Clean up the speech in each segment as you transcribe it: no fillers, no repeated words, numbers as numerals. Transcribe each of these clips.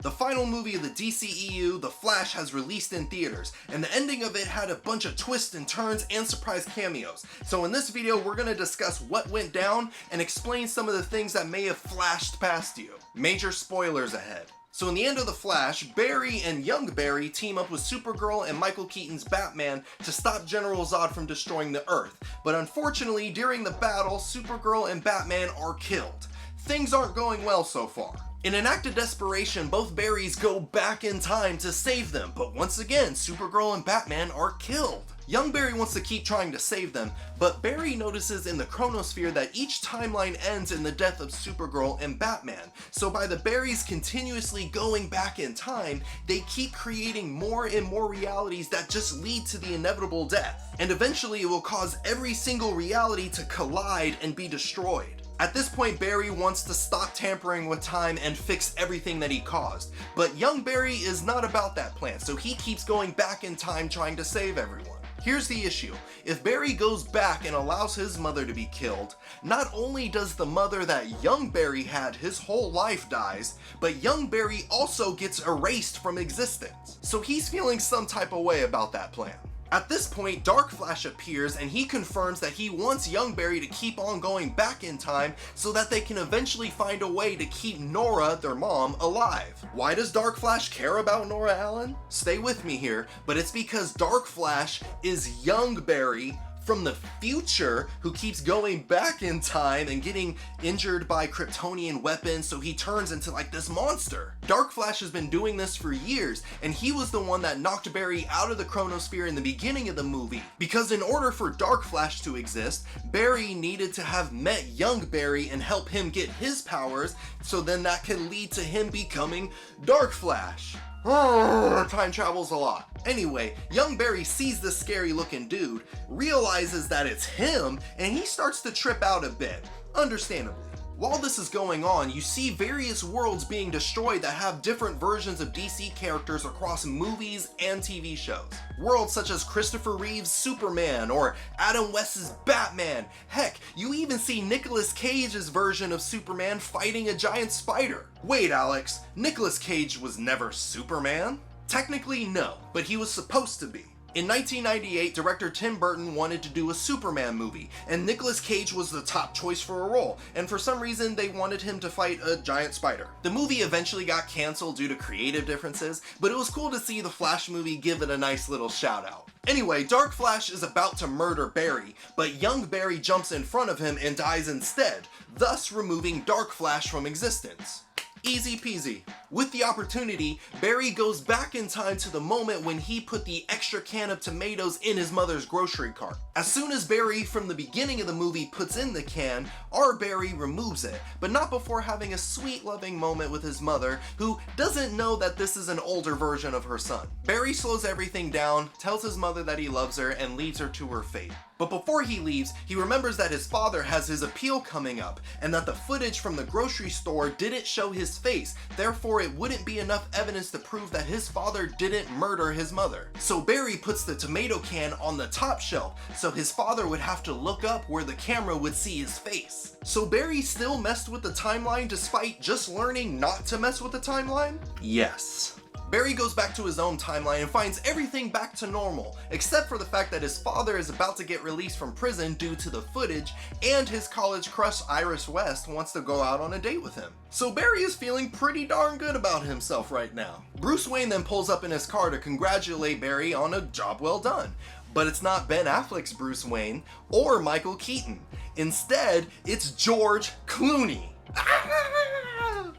The final movie of the DCEU, The Flash, has released in theaters, and the ending of it had a bunch of twists and turns and surprise cameos. So in this video, we're gonna discuss what went down and explain some of the things that may have flashed past you. Major spoilers ahead. So in the end of The Flash, Barry and young Barry team up with Supergirl and Michael Keaton's Batman to stop General Zod from destroying the Earth. But unfortunately, during the battle, Supergirl and Batman are killed. Things aren't going well so far. In an act of desperation, both Barrys go back in time to save them, but once again, Supergirl and Batman are killed. Young Barry wants to keep trying to save them, but Barry notices in the chronosphere that each timeline ends in the death of Supergirl and Batman. So by the Barrys continuously going back in time, they keep creating more and more realities that just lead to the inevitable death. And eventually it will cause every single reality to collide and be destroyed. At this point, Barry wants to stop tampering with time and fix everything that he caused. But young Barry is not about that plan, so he keeps going back in time trying to save everyone. Here's the issue. If Barry goes back and allows his mother to be killed, not only does the mother that young Barry had his whole life dies, but young Barry also gets erased from existence. So he's feeling some type of way about that plan. At this point, Dark Flash appears and he confirms that he wants young Barry to keep on going back in time so that they can eventually find a way to keep Nora, their mom, alive. Why does Dark Flash care about Nora Allen? Stay with me here, but it's because Dark Flash is young Barry from the future who keeps going back in time and getting injured by Kryptonian weapons, so he turns into like this monster. Dark Flash has been doing this for years, and he was the one that knocked Barry out of the chronosphere in the beginning of the movie, because in order for Dark Flash to exist, Barry needed to have met young Barry and help him get his powers, so then that can lead to him becoming Dark Flash. Time travels a lot. Anyway, young Barry sees this scary looking dude, realizes that it's him, and he starts to trip out a bit, understandably. While this is going on, you see various worlds being destroyed that have different versions of DC characters across movies and TV shows. Worlds such as Christopher Reeve's Superman or Adam West's Batman. Heck, you even see Nicolas Cage's version of Superman fighting a giant spider. Wait, Alex, Nicolas Cage was never Superman? Technically, no, but he was supposed to be. In 1998, director Tim Burton wanted to do a Superman movie, and Nicolas Cage was the top choice for a role, and for some reason they wanted him to fight a giant spider. The movie eventually got canceled due to creative differences, but it was cool to see the Flash movie give it a nice little shout out. Anyway, Dark Flash is about to murder Barry, but young Barry jumps in front of him and dies instead, thus removing Dark Flash from existence. Easy peasy. With the opportunity, Barry goes back in time to the moment when he put the extra can of tomatoes in his mother's grocery cart. As soon as Barry from the beginning of the movie puts in the can, our Barry removes it, but not before having a sweet loving moment with his mother, who doesn't know that this is an older version of her son. Barry slows everything down, tells his mother that he loves her, and leaves her to her fate. But before he leaves, he remembers that his father has his appeal coming up, and that the footage from the grocery store didn't show his face, therefore it wouldn't be enough evidence to prove that his father didn't murder his mother. So Barry puts the tomato can on the top shelf, so his father would have to look up where the camera would see his face. So Barry still messed with the timeline despite just learning not to mess with the timeline? Yes. Barry goes back to his own timeline and finds everything back to normal, except for the fact that his father is about to get released from prison due to the footage, and his college crush Iris West wants to go out on a date with him. So Barry is feeling pretty darn good about himself right now. Bruce Wayne then pulls up in his car to congratulate Barry on a job well done. But it's not Ben Affleck's Bruce Wayne or Michael Keaton. Instead, it's George Clooney.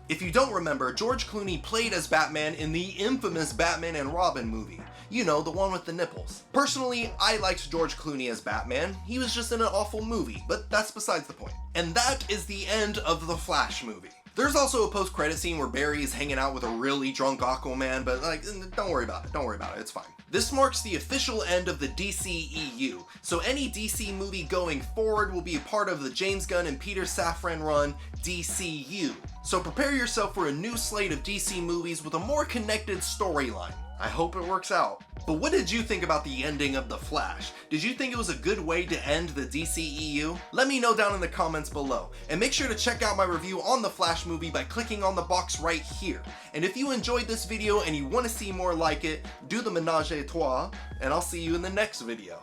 If you don't remember, George Clooney played as Batman in the infamous Batman and Robin movie. You know, the one with the nipples. Personally, I liked George Clooney as Batman. He was just in an awful movie, but that's besides the point. And that is the end of the Flash movie. There's also a post-credit scene where Barry is hanging out with a really drunk Aquaman, but like, don't worry about it, it's fine. This marks the official end of the DCEU, so any DC movie going forward will be a part of the James Gunn and Peter Safran run DCU. So prepare yourself for a new slate of DC movies with a more connected storyline. I hope it works out. But what did you think about the ending of The Flash? Did you think it was a good way to end the DCEU? Let me know down in the comments below. And make sure to check out my review on the Flash movie by clicking on the box right here. And if you enjoyed this video and you want to see more like it, do the menage a trois, and I'll see you in the next video.